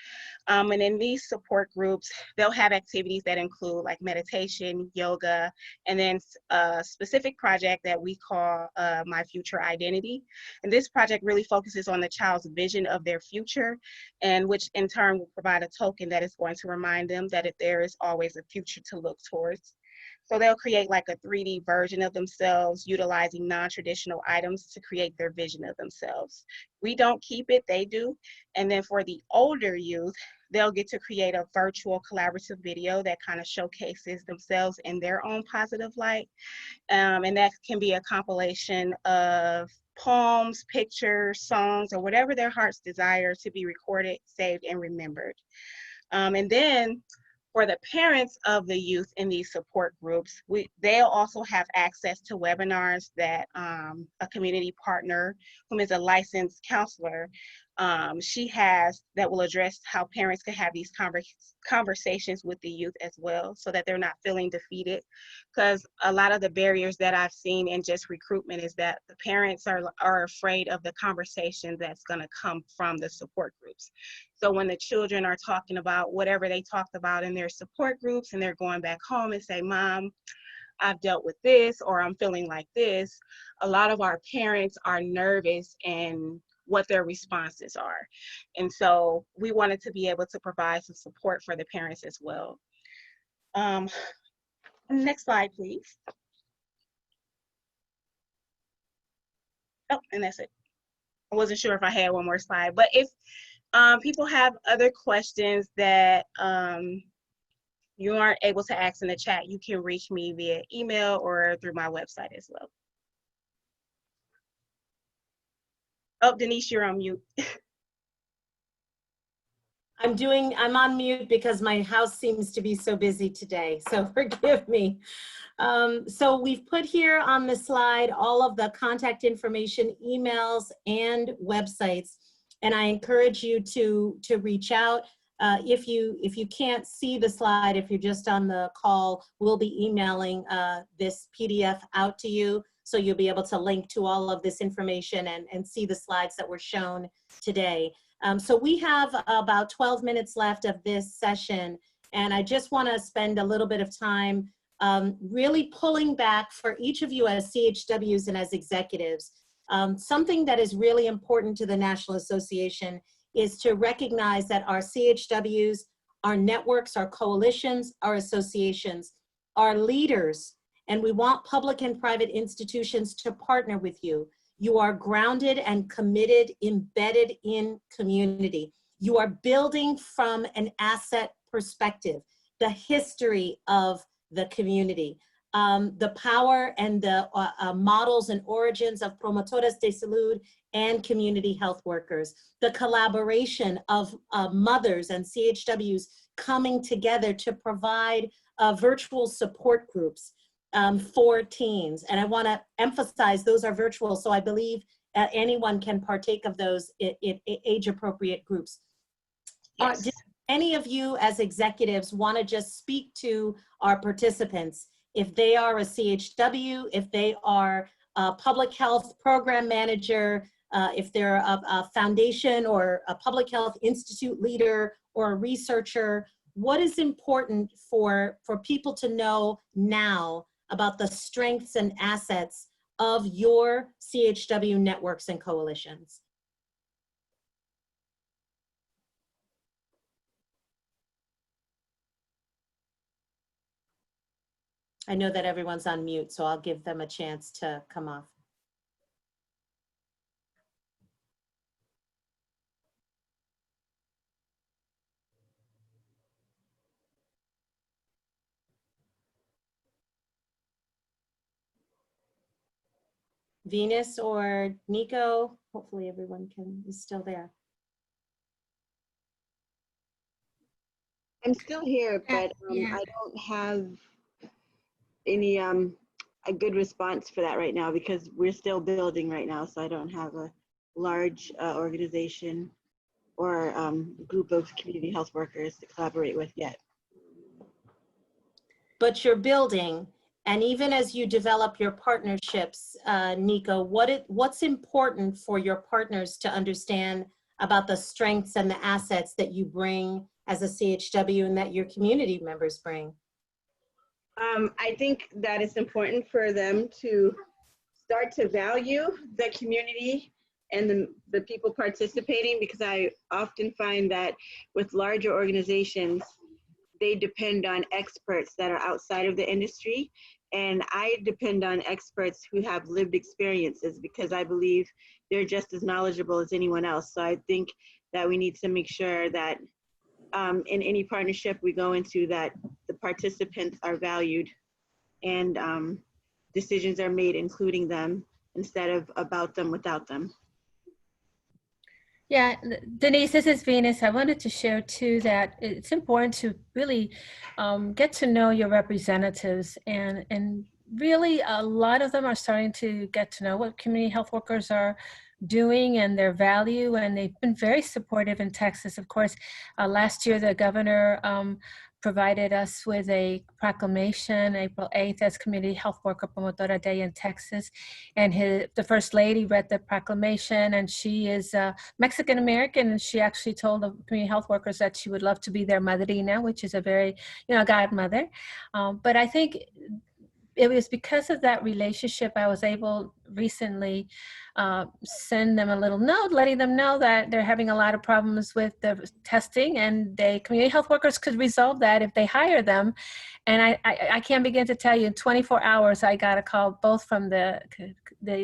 And in these support groups, they'll have activities that include like meditation, yoga, and then a specific project that we call My Future Identity. And this project really focuses on the child's vision of their future, and which in turn will provide a token that is going to remind them that there is always a future to look towards. So they'll create like a 3D version of themselves, utilizing non-traditional items to create their vision of themselves. We don't keep it, they do. And then for the older youth, they'll get to create a virtual collaborative video that kind of showcases themselves in their own positive light. And that can be a compilation of poems, pictures, songs, or whatever their hearts desire to be recorded, saved, and remembered. And then for the parents of the youth in these support groups, they'll also have access to webinars that a community partner, whom is a licensed counselor, she has, that will address how parents can have these conversations with the youth as well, so that they're not feeling defeated. Because a lot of the barriers that I've seen in just recruitment is that the parents are afraid of the conversation that's going to come from the support groups. So when the children are talking about whatever they talked about in their support groups, and they're going back home and say, Mom, I've dealt with this, or I'm feeling like this, a lot of our parents are nervous and what their responses are. And so we wanted to be able to provide some support for the parents as well. Next slide, please. Oh, and that's it. I wasn't sure if I had one more slide, but if people have other questions that you aren't able to ask in the chat, you can reach me via email or through my website as well. Oh, Denise, you're on mute. I'm on mute because my house seems to be so busy today, so forgive me. So we've put here on the slide all of the contact information, emails, and websites, and I encourage you to reach out. If you can't see the slide, if you're just on the call, we'll be emailing this PDF out to you, so you'll be able to link to all of this information and see the slides that were shown today. So we have about 12 minutes left of this session, and I just want to spend a little bit of time really pulling back for each of you as CHWs and as executives. Something that is really important to the National Association is to recognize that our CHWs, our networks, our coalitions, our associations, our leaders, and we want public and private institutions to partner with you. You are grounded and committed, embedded in community. You are building from an asset perspective, the history of the community, the power and the models and origins of promotoras de salud and community health workers, the collaboration of mothers and CHWs coming together to provide virtual support groups for teens. And I want to emphasize those are virtual, so I believe anyone can partake of those in age-appropriate groups. Yes. Did any of you as executives want to just speak to our participants? If they are a CHW, if they are a public health program manager, if they're a foundation or a public health institute leader or a researcher, what is important for people to know now about the strengths and assets of your CHW networks and coalitions? I know that everyone's on mute, so I'll give them a chance to come off. Venus or Nico? hopefully everyone is still there. I'm still here, but Yeah. I don't have any a good response for that right now because we're still building right now. So I don't have a large organization or group of community health workers to collaborate with yet. But you're building, and even as you develop your partnerships, Niko, what's important for your partners to understand about the strengths and the assets that you bring as a CHW and that your community members bring? I think that it's important for them to start to value the community and the people participating, because I often find that with larger organizations, they depend on experts that are outside of the industry. And I depend on experts who have lived experiences because I believe they're just as knowledgeable as anyone else. So I think that we need to make sure that in any partnership we go into, that the participants are valued and decisions are made including them instead of about them without them. Yeah, Denise, this is Venus. I wanted to share too that it's important to really get to know your representatives, and really a lot of them are starting to get to know what community health workers are doing and their value, and they've been very supportive in Texas. Of course, last year the governor provided us with a proclamation, April 8th, as Community Health Worker Promotora Day in Texas. And the First Lady read the proclamation, and she is Mexican-American, and she actually told the community health workers that she would love to be their madrina, which is a very, godmother. But I think it was because of that relationship I was able recently send them a little note letting them know that they're having a lot of problems with the testing, and community health workers could resolve that if they hire them. And I can't begin to tell you, in 24 hours I got a call both from the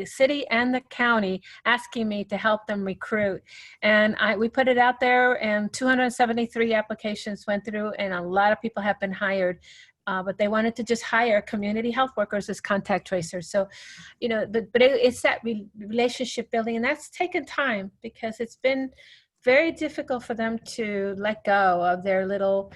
city and the county asking me to help them recruit. And we put it out there, and 273 applications went through, and a lot of people have been hired. But they wanted to just hire community health workers as contact tracers. So, it's that relationship building, and that's taken time because it's been very difficult for them to let go of their little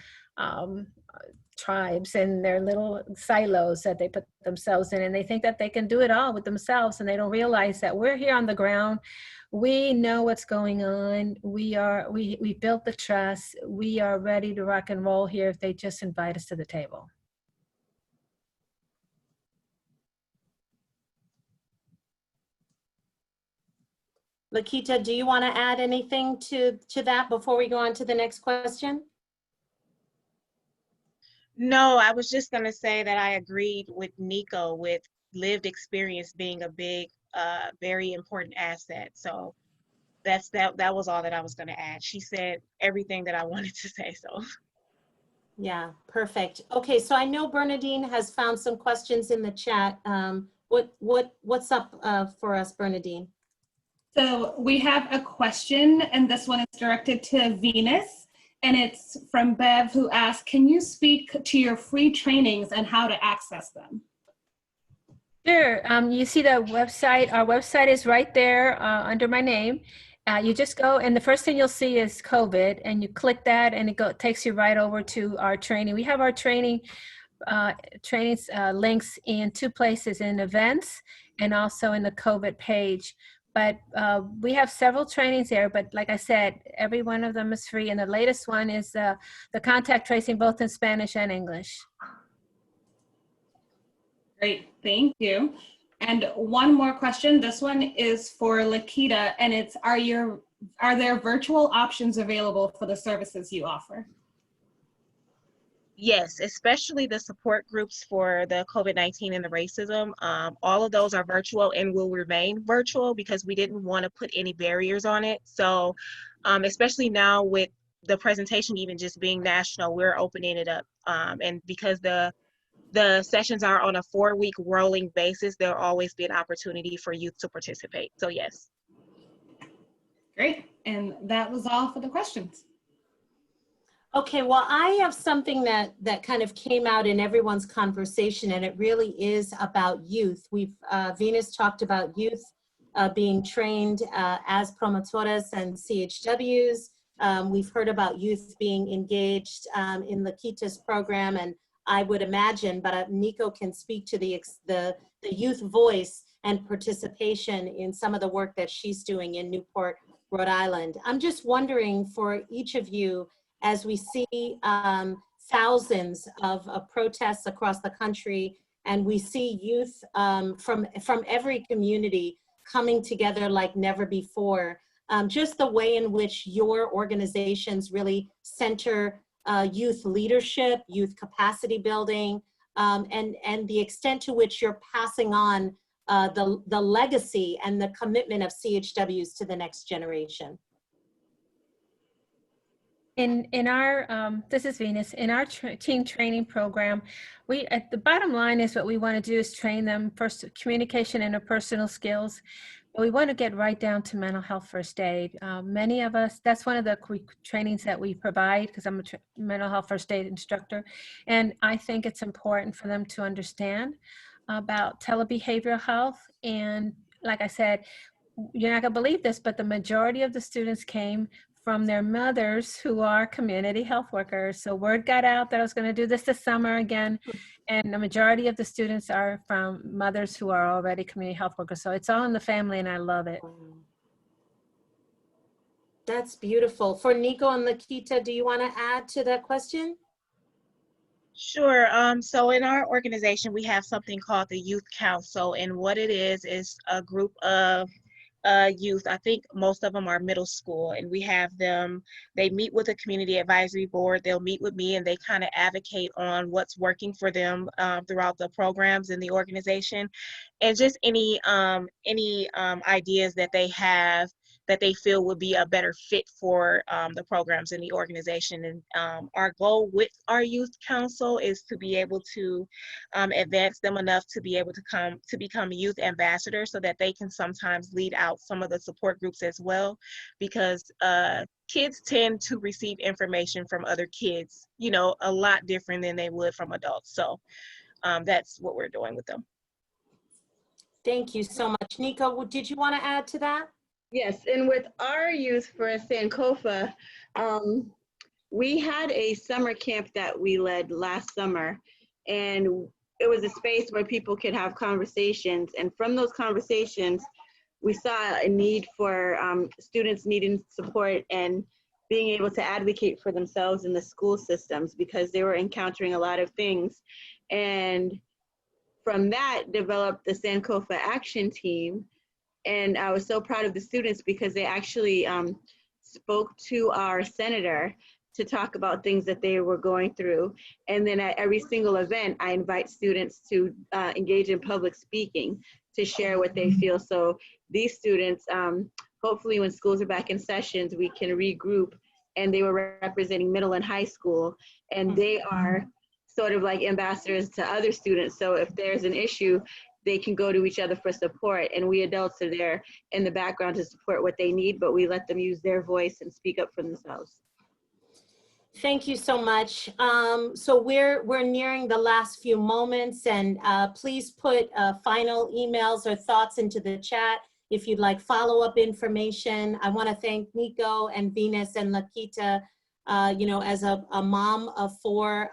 tribes and their little silos that they put themselves in. And they think that they can do it all with themselves, and they don't realize that we're here on the ground. We know what's going on. We built the trust. We are ready to rock and roll here if they just invite us to the table. Lakeeta, do you want to add anything to that before we go on to the next question? No, I was just going to say that I agreed with Niko with lived experience being a big, very important asset. So that was all that I was going to add. She said everything that I wanted to say. So. Yeah, perfect. Okay, so I know Bernadine has found some questions in the chat. What's up for us, Bernadine? So we have a question, and this one is directed to Venus, and it's from Bev, who asks, can you speak to your free trainings and how to access them? Sure. You see the website. Our website is right there under my name. You just go, and the first thing you'll see is COVID, and you click that, and it takes you right over to our training. We have our trainings links in two places, in events and also in the COVID page. But we have several trainings there, but like I said, every one of them is free. And the latest one is the contact tracing, both in Spanish and English. Great, thank you. And one more question. This one is for Lakeeta, and it's, are there virtual options available for the services you offer? Yes, especially the support groups for the COVID-19 and the racism. All of those are virtual and will remain virtual because we didn't want to put any barriers on it. So especially now with the presentation even just being national, we're opening it up. And because the sessions are on a 4-week rolling basis, there'll always be an opportunity for youth to participate. So yes. Great, and that was all for the questions. Okay, well, I have something that kind of came out in everyone's conversation, and it really is about youth. Venus talked about youth being trained as promotoras and CHWs. We've heard about youth being engaged in Lakeeta's program, and I would imagine, but Niko can speak to the youth voice and participation in some of the work that she's doing in Newport, Rhode Island. I'm just wondering for each of you, as we see thousands of protests across the country, and we see youth from every community coming together like never before, just the way in which your organizations really center youth leadership, youth capacity building, and the extent to which you're passing on the legacy and the commitment of CHWs to the next generation. In our, this is Venus, in our team training program, at the bottom line is what we want to do is train them first communication and interpersonal skills. But we want to get right down to mental health first aid. Many of us, that's one of the trainings that we provide, because I'm a mental health first aid instructor. And I think it's important for them to understand about telebehavioral health. And like I said, you're not gonna believe this, but the majority of the students came from their mothers who are community health workers. So word got out that I was going to do this summer again. And the majority of the students are from mothers who are already community health workers. So it's all in the family, and I love it. That's beautiful. For Niko and Lakeeta, do you want to add to that question? Sure. So in our organization, we have something called the Youth Council, and what it is a group of youth. I think most of them are middle school, and we have them, they meet with a community advisory board, they'll meet with me, and they kind of advocate on what's working for them throughout the programs in the organization, and just any ideas that they have that they feel would be a better fit for the programs in the organization. And our goal with our youth council is to be able to advance them enough to be able to become youth ambassadors, so that they can sometimes lead out some of the support groups as well, because kids tend to receive information from other kids, you know, a lot different than they would from adults. So that's what we're doing with them. Thank you so much. Niko, did you want to add to that? Yes, and with our youth for Sankofa, we had a summer camp that we led last summer, and it was a space where people could have conversations. And from those conversations, we saw a need for students needing support and being able to advocate for themselves in the school systems, because they were encountering a lot of things. And from that developed the Sankofa Action Team. And I was so proud of the students, because they actually spoke to our senator to talk about things that they were going through. And then at every single event, I invite students to engage in public speaking to share what they feel. So these students, hopefully when schools are back in sessions, we can regroup. And they were representing middle and high school, and they are sort of like ambassadors to other students. So if there's an issue, they can go to each other for support, and we adults are there in the background to support what they need, but we let them use their voice and speak up for themselves. Thank you so much. So we're nearing the last few moments, and please put final emails or thoughts into the chat if you'd like follow-up information. I want to thank Niko and Venus and Lakeeta. You know, as a mom of 4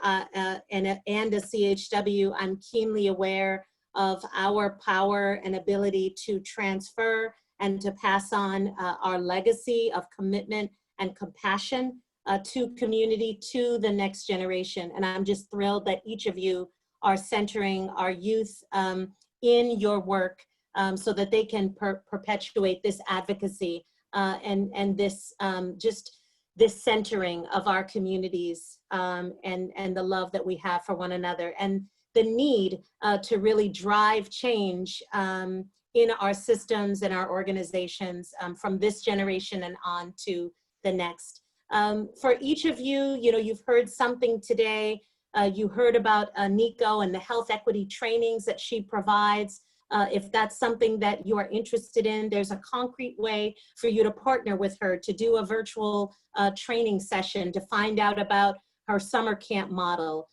and a CHW, I'm keenly aware of our power and ability to transfer and to pass on our legacy of commitment and compassion to community, to the next generation. And I'm just thrilled that each of you are centering our youth in your work so that they can perpetuate this advocacy and this just this centering of our communities and the love that we have for one another, and the need to really drive change in our systems and our organizations from this generation and on to the next. For each of you, you know, you've heard something today. You heard about Niko and the health equity trainings that she provides. If that's something that you are interested in, there's a concrete way for you to partner with her to do a virtual training session to find out about her summer camp model.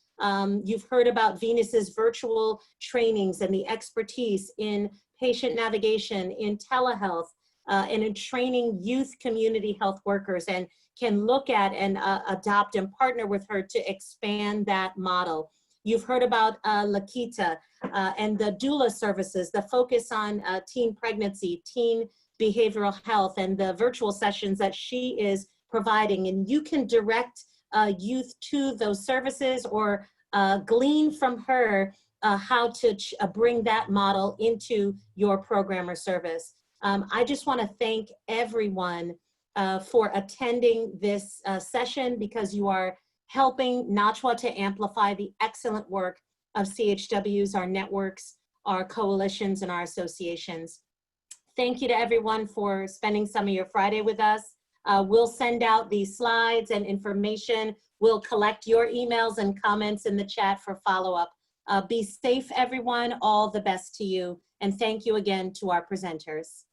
You've heard about Venus's virtual trainings and the expertise in patient navigation, in telehealth, and in training youth community health workers, and can look at and adopt and partner with her to expand that model. You've heard about Lakeeta and the doula services, the focus on teen pregnancy, teen behavioral health, and the virtual sessions that she is providing. And you can direct youth to those services or glean from her how to bring that model into your program or service. I just want to thank everyone for attending this session, because you are helping NACHW to amplify the excellent work of CHWs, our networks, our coalitions, and our associations. Thank you to everyone for spending some of your Friday with us. We'll send out the slides and information. We'll collect your emails and comments in the chat for follow-up. Be safe, everyone. All the best to you. And thank you again to our presenters.